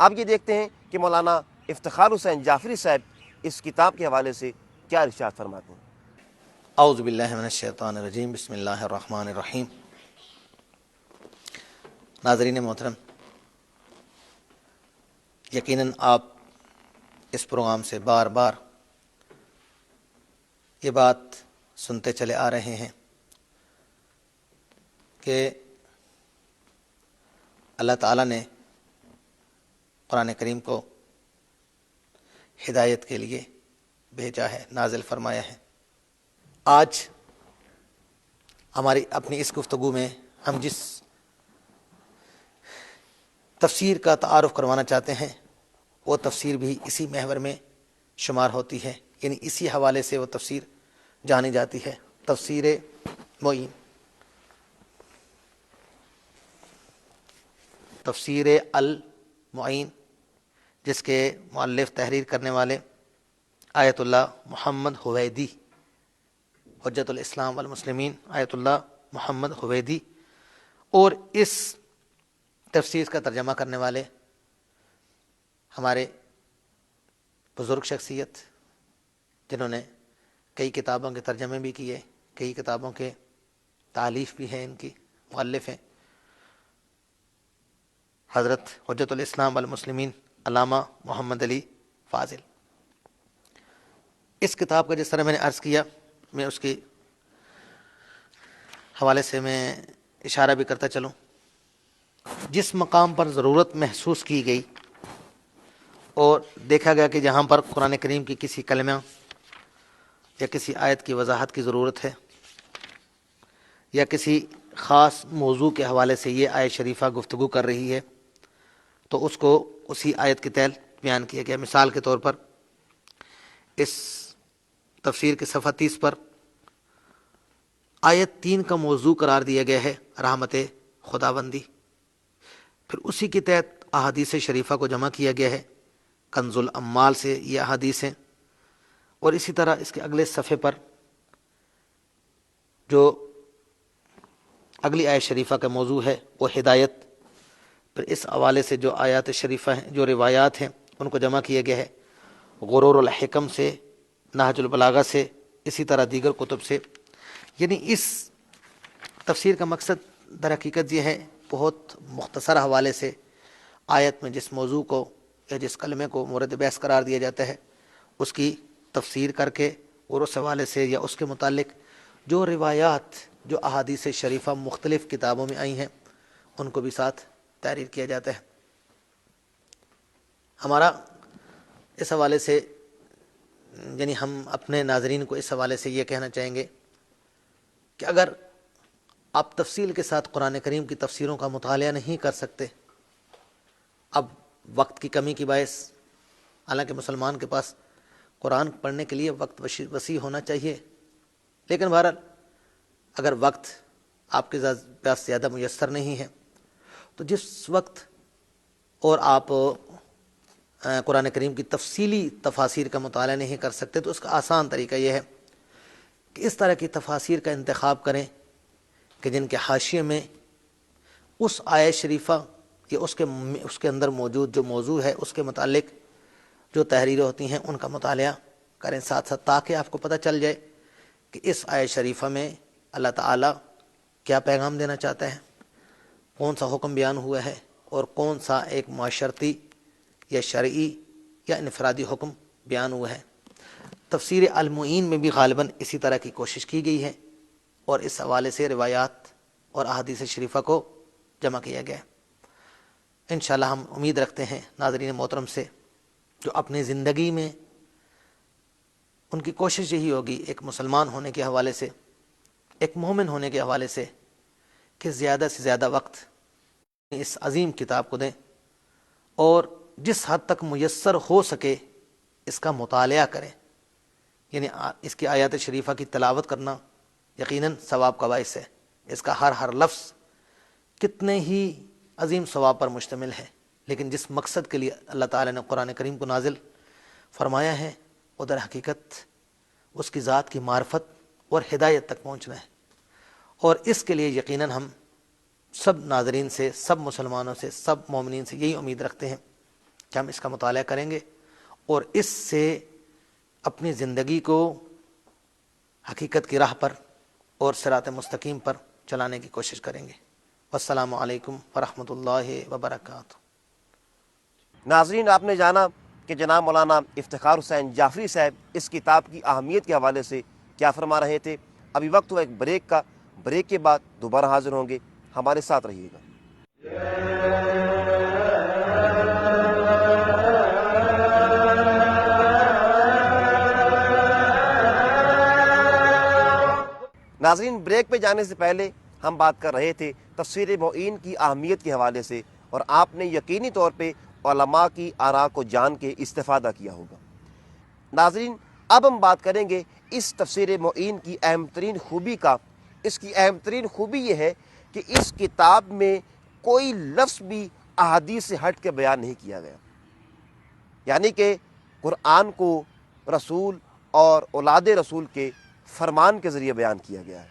آپ یہ دیکھتے ہیں کہ مولانا افتخار حسین جعفری صاحب اس کتاب کے حوالے سے کیا ارشاد فرماتے ہیں۔ اعوذ باللہ من الشیطان الرجیم، بسم اللہ الرحمن الرحیم۔ ناظرین محترم، یقیناً آپ اس پروگرام سے بار بار یہ بات سنتے چلے آ رہے ہیں کہ اللہ تعالیٰ نے قرآن کریم کو ہدایت کے لیے بھیجا ہے، نازل فرمایا ہے۔ آج ہماری اپنی اس گفتگو میں ہم جس تفسیر کا تعارف کروانا چاہتے ہیں وہ تفسیر بھی اسی محور میں شمار ہوتی ہے، یعنی اسی حوالے سے وہ تفسیر جانی جاتی ہے، تفسیر معین۔ تفسیر المعین، جس کے مؤلف تحریر کرنے والے آیت اللہ محمد حویدی، حجت الاسلام والمسلمین آیت اللہ محمد حویدی، اور اس تفسیر کا ترجمہ کرنے والے ہمارے بزرگ شخصیت جنہوں نے کئی کتابوں کے ترجمے بھی کیے، کئی کتابوں کے تالیف بھی ہیں، ان کی مؤلف ہیں، حضرت حجت الاسلام والمسلمین علامہ محمد علی فاضل۔ اس کتاب کا جس طرح میں نے عرض کیا، میں اس کے حوالے سے میں اشارہ بھی کرتا چلوں۔ جس مقام پر ضرورت محسوس کی گئی اور دیکھا گیا کہ جہاں پر قرآن کریم کی کسی کلمہ یا کسی آیت کی وضاحت کی ضرورت ہے یا کسی خاص موضوع کے حوالے سے یہ آیت شریفہ گفتگو کر رہی ہے، تو اس کو اسی آیت کے تحت بیان کیا گیا۔ مثال کے طور پر اس تفسیر کے صفحہ 30 پر آیت 3 کا موضوع قرار دیا گیا ہے رحمت خداوندی، پھر اسی کے تحت احادیث شریفہ کو جمع کیا گیا ہے، کنز الاموال سے یہ احادیث ہیں، اور اسی طرح اس کے اگلے صفحے پر جو اگلی آیت شریفہ کا موضوع ہے وہ ہدایت، پھر اس حوالے سے جو آیات شریفہ ہیں، جو روایات ہیں، ان کو جمع کیا گیا ہے غرور الحکم سے، نہج البلاغہ سے، اسی طرح دیگر کتب سے۔ یعنی اس تفسیر کا مقصد در حقیقت یہ ہے، بہت مختصر حوالے سے آیت میں جس موضوع کو یا جس کلمے کو مورد بحث قرار دیا جاتا ہے اس کی تفسیر کر کے، اور اس حوالے سے یا اس کے متعلق جو روایات، جو احادیث شریفہ مختلف کتابوں میں آئی ہیں، ان کو بھی ساتھ تحریر کیا جاتا ہے۔ ہمارا اس حوالے سے، یعنی ہم اپنے ناظرین کو اس حوالے سے یہ کہنا چاہیں گے کہ اگر آپ تفصیل کے ساتھ قرآن کریم کی تفسیروں کا مطالعہ نہیں کر سکتے، اب وقت کی کمی کی باعث، حالانکہ مسلمان کے پاس قرآن پڑھنے کے لیے وقت وسیع ہونا چاہیے، لیکن بہرحال اگر وقت آپ کے پاس زیادہ میسر نہیں ہے تو جس وقت اور آپ قرآن کریم کی تفصیلی تفاسیر کا مطالعہ نہیں کر سکتے، تو اس کا آسان طریقہ یہ ہے کہ اس طرح کی تفاسیر کا انتخاب کریں کہ جن کے حاشیے میں اس آیت شریفہ یا اس کے اندر موجود جو موضوع ہے اس کے متعلق جو تحریریں ہوتی ہیں ان کا مطالعہ کریں ساتھ ساتھ، تاکہ آپ کو پتہ چل جائے کہ اس آیت شریفہ میں اللہ تعالیٰ کیا پیغام دینا چاہتا ہے، کون سا حکم بیان ہوا ہے، اور کون سا ایک معاشرتی یا شرعی یا انفرادی حکم بیان ہوا ہے۔ تفسیر المعین میں بھی غالباً اسی طرح کی کوشش کی گئی ہے، اور اس حوالے سے روایات اور احادیث شریفہ کو جمع کیا گیا ہے۔ انشاءاللہ ہم امید رکھتے ہیں ناظرین محترم سے، جو اپنی زندگی میں ان کی کوشش یہی ہوگی ایک مسلمان ہونے کے حوالے سے، ایک مومن ہونے کے حوالے سے، کہ زیادہ سے زیادہ وقت اس عظیم کتاب کو دیں، اور جس حد تک میسر ہو سکے اس کا مطالعہ کریں۔ یعنی اس کی آیات شریفہ کی تلاوت کرنا یقیناً ثواب کا باعث ہے، اس کا ہر لفظ کتنے ہی عظیم ثواب پر مشتمل ہے، لیکن جس مقصد کے لیے اللہ تعالیٰ نے قرآن کریم کو نازل فرمایا ہے وہ در حقیقت اس کی ذات کی معرفت اور ہدایت تک پہنچنا ہے، اور اس کے لیے یقیناً ہم سب ناظرین سے، سب مسلمانوں سے، سب مومنین سے یہی امید رکھتے ہیں کہ ہم اس کا مطالعہ کریں گے اور اس سے اپنی زندگی کو حقیقت کی راہ پر اور صراط مستقیم پر چلانے کی کوشش کریں گے۔ والسلام علیکم ورحمۃ اللہ وبرکاتہ۔ ناظرین، آپ نے جانا کہ جناب مولانا افتخار حسین جعفری صاحب اس کتاب کی اہمیت کے حوالے سے کیا فرما رہے تھے۔ ابھی وقت ہوا ایک بریک کا، بریک کے بعد دوبارہ حاضر ہوں گے، ہمارے ساتھ رہیے گا۔ ناظرین، بریک پہ جانے سے پہلے ہم بات کر رہے تھے تفسیر معین کی اہمیت کے حوالے سے، اور آپ نے یقینی طور پہ علماء کی آراء کو جان کے استفادہ کیا ہوگا۔ ناظرین، اب ہم بات کریں گے اس تفسیر معین کی اہم ترین خوبی کا۔ اس کی اہم ترین خوبی یہ ہے کہ اس کتاب میں کوئی لفظ بھی احادیث سے ہٹ کے بیان نہیں کیا گیا، یعنی کہ قرآن کو رسول اور اولاد رسول کے فرمان کے ذریعے بیان کیا گیا ہے۔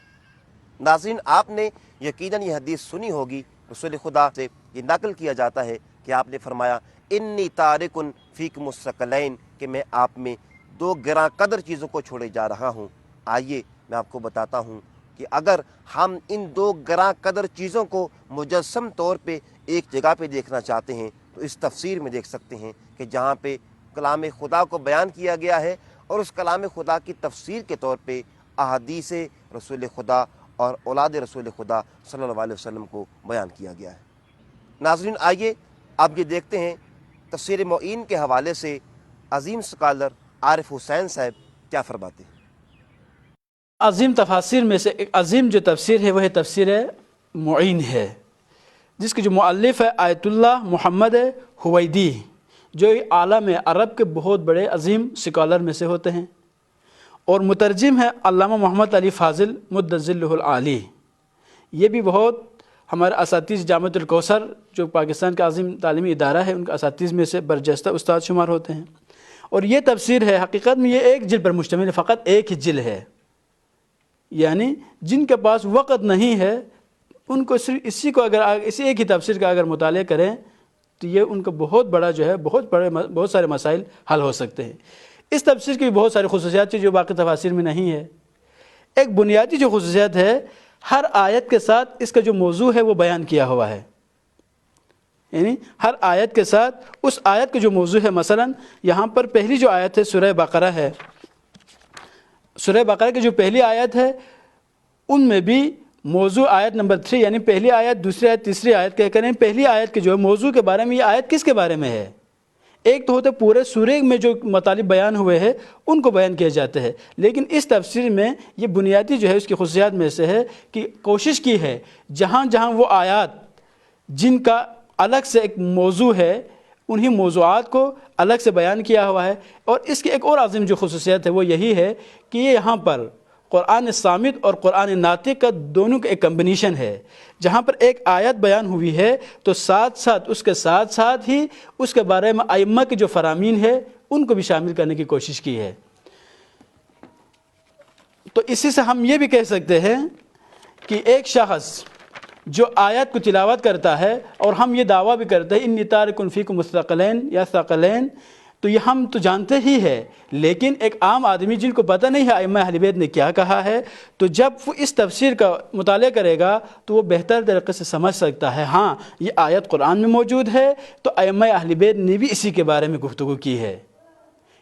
ناظرین، آپ نے یقیناً یہ حدیث سنی ہوگی، رسول خدا سے یہ نقل کیا جاتا ہے کہ آپ نے فرمایا انی تارکن فیکم الثقلین، کہ میں آپ میں دو گراں قدر چیزوں کو چھوڑے جا رہا ہوں۔ آئیے میں آپ کو بتاتا ہوں کہ اگر ہم ان دو گراں قدر چیزوں کو مجسم طور پہ ایک جگہ پہ دیکھنا چاہتے ہیں تو اس تفسیر میں دیکھ سکتے ہیں کہ جہاں پہ کلام خدا کو بیان کیا گیا ہے اور اس کلام خدا کی تفسیر کے طور پہ احادیث رسول خدا اور اولاد رسول خدا صلی اللہ علیہ وسلم کو بیان کیا گیا ہے۔ ناظرین، آئیے اب یہ دیکھتے ہیں تفسیر معین کے حوالے سے عظیم اسکالر عارف حسین صاحب کیا فرماتے ہیں۔ عظیم تفاسیر میں سے ایک عظیم جو تفسیر ہے وہ تفسیر معین ہے، جس کی جو مؤلف ہے آیت اللہ محمد حویدی، جو عالم عرب کے بہت بڑے عظیم اسکالر میں سے ہوتے ہیں، اور مترجم ہے علامہ محمد علی فاضل مدظلہ العالی۔ یہ بھی بہت ہمارے اساتذہ جامعۃ الکوثر جو پاکستان کا عظیم تعلیمی ادارہ ہے ان کے اساتذہ میں سے برجستہ استاد شمار ہوتے ہیں، اور یہ تفسیر ہے حقیقت میں یہ ایک جلد پر مشتمل ہے، فقط ایک ہی جلد ہے، یعنی جن کے پاس وقت نہیں ہے ان کو صرف اسی کو اگر اسی ایک ہی تفسیر کا اگر مطالعہ کریں تو یہ ان کو بہت بڑا جو ہے بہت سارے مسائل حل ہو سکتے ہیں۔ اس تفسیر کی بھی بہت ساری خصوصیات ہیں جو باقی تفاسیر میں نہیں ہے۔ ایک بنیادی جو خصوصیت ہے، ہر آیت کے ساتھ اس کا جو موضوع ہے وہ بیان کیا ہوا ہے، یعنی ہر آیت کے ساتھ اس آیت کا جو موضوع ہے، مثلا یہاں پر پہلی جو آیت ہے سورہ بقرہ ہے، سورہ بقرہ کی جو پہلی آیت ہے ان میں بھی موضوع آیت نمبر 3، یعنی پہلی آیت دوسری آیت تیسری آیت کہہ کریں پہلی آیت کے جو موضوع کے بارے میں یہ آیت کس کے بارے میں ہے۔ ایک تو ہوتے پورے سورہ میں جو مطالب بیان ہوئے ہیں ان کو بیان کیا جاتے ہیں، لیکن اس تفسیر میں یہ بنیادی جو ہے اس کی خصوصیات میں سے ہے کہ کوشش کی ہے جہاں جہاں وہ آیات جن کا الگ سے ایک موضوع ہے انہی موضوعات کو الگ سے بیان کیا ہوا ہے۔ اور اس کی ایک اور عظیم جو خصوصیت ہے وہ یہی ہے کہ یہ یہاں پر قرآن صامت اور قرآن ناطق کا دونوں کا ایک کمبینیشن ہے، جہاں پر ایک آیت بیان ہوئی ہے تو ساتھ ساتھ اس کے ساتھ ساتھ ہی اس کے بارے میں ائمہ کے جو فرامین ہے ان کو بھی شامل کرنے کی کوشش کی ہے۔ تو اسی سے ہم یہ بھی کہہ سکتے ہیں کہ ایک شخص جو آیت کو تلاوت کرتا ہے اور ہم یہ دعویٰ بھی کرتے ہیں انی تارکن فیکم الثقلین یا ثقلین، تو یہ ہم تو جانتے ہی ہے، لیکن ایک عام آدمی جن کو پتہ نہیں ہے ائمہ اہل بیت نے کیا کہا ہے، تو جب وہ اس تفسیر کا مطالعہ کرے گا تو وہ بہتر طریقے سے سمجھ سکتا ہے ہاں یہ آیت قرآن میں موجود ہے تو ائمہ اہل بیت نے بھی اسی کے بارے میں گفتگو کی ہے۔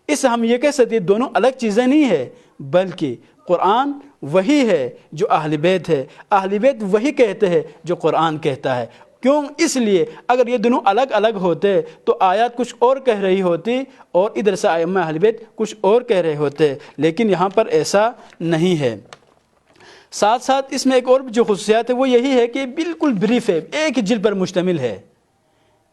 اس سے ہم یہ کہہ سکتے ہیں دونوں الگ چیزیں نہیں ہیں، بلکہ قرآن وہی ہے جو اہل بیت ہے، اہل بیت وہی کہتے ہیں جو قرآن کہتا ہے۔ کیوں؟ اس لیے اگر یہ دونوں الگ الگ ہوتے تو آیات کچھ اور کہہ رہی ہوتی اور ادھر سے ائمہ اہل بیت کچھ اور کہہ رہے ہوتے، لیکن یہاں پر ایسا نہیں ہے۔ ساتھ ساتھ اس میں ایک اور جو خصوصیات ہے وہ یہی ہے کہ بالکل بریف ہے، ایک ہی جلد پر مشتمل ہے،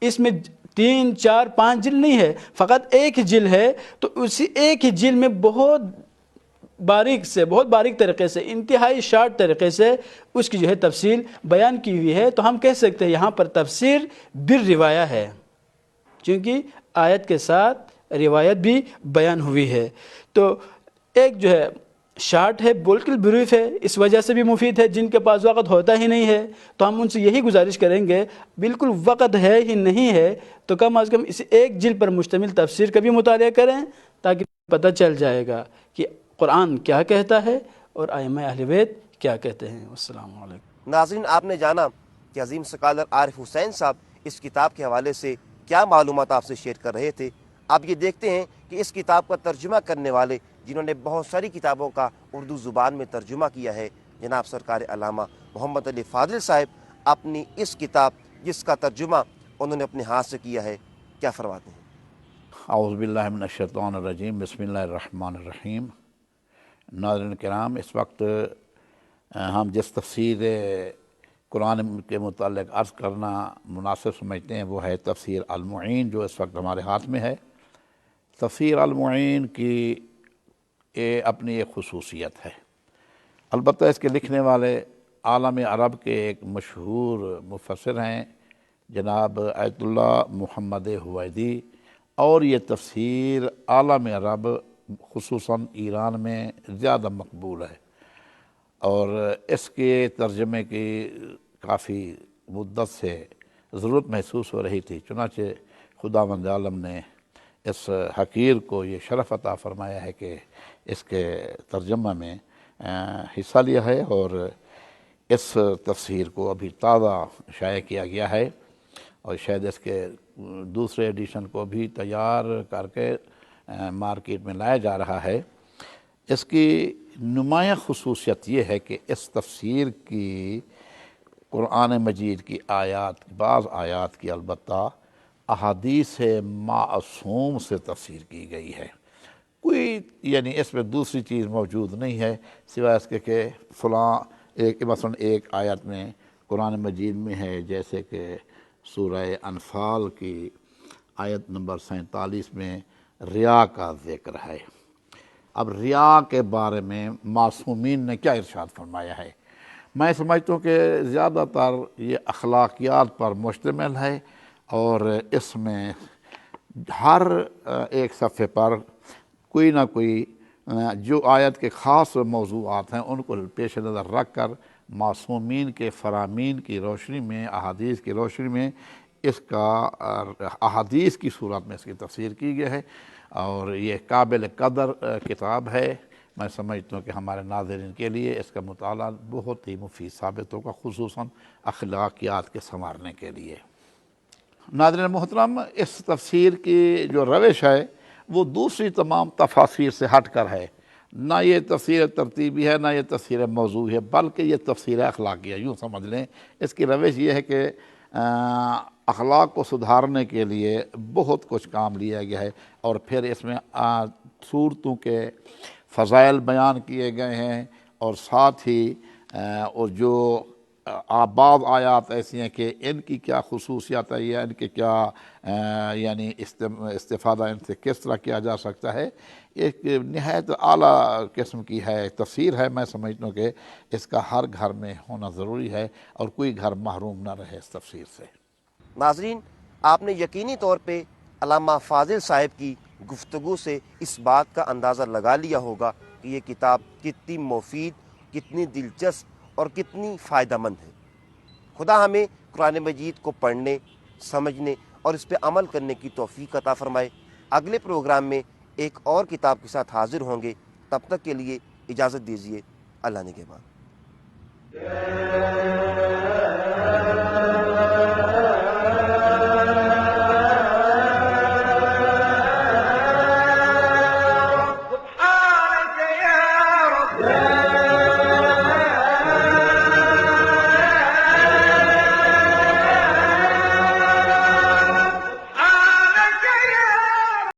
اس میں 3 4 5 جلد نہیں ہے، فقط ایک ہی جلد ہے، تو اسی ایک ہی جلد میں بہت باریک طریقے سے انتہائی شارٹ طریقے سے اس کی جو ہے تفصیل بیان کی ہوئی ہے۔ تو ہم کہہ سکتے ہیں یہاں پر تفسیر بالروایہ ہے، چونکہ آیت کے ساتھ روایت بھی بیان ہوئی ہے۔ تو ایک جو ہے شارٹ ہے، بالکل بریف ہے، اس وجہ سے بھی مفید ہے۔ جن کے پاس وقت ہوتا ہی نہیں ہے تو ہم ان سے یہی گزارش کریں گے، بالکل وقت ہے ہی نہیں ہے تو کم از کم اس ایک جلد پر مشتمل تفسیر کا بھی مطالعہ کریں، تاکہ پتہ چل جائے گا کہ قرآن کیا کہتا ہے اور ائمہ اہل بیت کیا کہتے ہیں۔ السلام علیکم۔ ناظرین، آپ نے جانا کہ عظیم سکالر عارف حسین صاحب اس کتاب کے حوالے سے کیا معلومات آپ سے شیئر کر رہے تھے۔ آپ یہ دیکھتے ہیں کہ اس کتاب کا ترجمہ کرنے والے، جنہوں نے بہت ساری کتابوں کا اردو زبان میں ترجمہ کیا ہے، جناب سرکار علامہ محمد علی فاضل صاحب، اپنی اس کتاب جس کا ترجمہ انہوں نے اپنے ہاتھ سے کیا ہے، کیا فرماتے ہیں؟ اعوذ باللہ من الشیطان الرجیم، بسم اللہ الرحمن الرحیم۔ ناظرین کرام، اس وقت ہم جس تفسیر قرآن کے متعلق عرض کرنا مناسب سمجھتے ہیں وہ ہے تفسیر المعین، جو اس وقت ہمارے ہاتھ میں ہے۔ تفسیر المعین کی اپنی ایک خصوصیت ہے، البتہ اس کے لکھنے والے عالم عرب کے ایک مشہور مفسر ہیں جناب آیت اللہ محمد حویدی، اور یہ تفسیر عالم عرب خصوصاً ایران میں زیادہ مقبول ہے، اور اس کے ترجمے کی کافی مدت سے ضرورت محسوس ہو رہی تھی، چنانچہ خداوند عالم نے اس حقیر کو یہ شرف عطا فرمایا ہے کہ اس کے ترجمہ میں حصہ لیا ہے، اور اس تفسیر کو ابھی تازہ شائع کیا گیا ہے، اور شاید اس کے دوسرے ایڈیشن کو بھی تیار کر کے مارکیٹ میں لایا جا رہا ہے۔ اس کی نمایاں خصوصیت یہ ہے کہ اس تفسیر کی قرآن مجید کی بعض آیات کی البتہ احادیث معصوم سے تفسیر کی گئی ہے۔ کوئی یعنی اس میں دوسری چیز موجود نہیں ہے سوائے اس کے کہ فلاں مثلا ایک آیت میں قرآن مجید میں ہے، جیسے کہ سورہ انفال کی آیت نمبر 47 میں ریا کا ذکر ہے۔ اب ریا کے بارے میں معصومین نے کیا ارشاد فرمایا ہے؟ میں سمجھتا ہوں کہ زیادہ تر یہ اخلاقیات پر مشتمل ہے، اور اس میں ہر ایک صفحے پر کوئی نہ کوئی جو آیت کے خاص موضوعات ہیں ان کو پیش نظر رکھ کر معصومین کے فرامین کی روشنی میں، احادیث کی روشنی میں اس کا احادیث کی صورت میں اس کی تفسیر کی گئی ہے، اور یہ قابل قدر کتاب ہے۔ میں سمجھتا ہوں کہ ہمارے ناظرین کے لیے اس کا مطالعہ بہت ہی مفید ثابت ہوگا، خصوصاً اخلاقیات کے سنوارنے کے لیے۔ ناظرین محترم، اس تفسیر کی جو روش ہے وہ دوسری تمام تفاسیر سے ہٹ کر ہے، نہ یہ تفسیر ترتیبی ہے، نہ یہ تفسیر موضوعی ہے، بلکہ یہ تفسیر اخلاقی ہے۔ یوں سمجھ لیں اس کی روش یہ ہے کہ اخلاق کو سدھارنے کے لیے بہت کچھ کام لیا گیا ہے، اور پھر اس میں صورتوں کے فضائل بیان کیے گئے ہیں، اور ساتھ ہی اور جو بعض آیات ایسی ہیں کہ ان کی کیا خصوصیات ہے یا ان کے کیا یعنی استفادہ ان سے کس طرح کیا جا سکتا ہے، ایک نہایت اعلیٰ قسم کی ہے تفسیر ہے۔ میں سمجھتا ہوں کہ اس کا ہر گھر میں ہونا ضروری ہے، اور کوئی گھر محروم نہ رہے اس تفسیر سے۔ ناظرین، آپ نے یقینی طور پہ علامہ فاضل صاحب کی گفتگو سے اس بات کا اندازہ لگا لیا ہوگا کہ یہ کتاب کتنی مفید، کتنی دلچسپ اور کتنی فائدہ مند ہے۔ خدا ہمیں قرآن مجید کو پڑھنے، سمجھنے اور اس پہ عمل کرنے کی توفیق عطا فرمائے۔ اگلے پروگرام میں ایک اور کتاب کے ساتھ حاضر ہوں گے، تب تک کے لیے اجازت دیجیے، اللہ نگہبان۔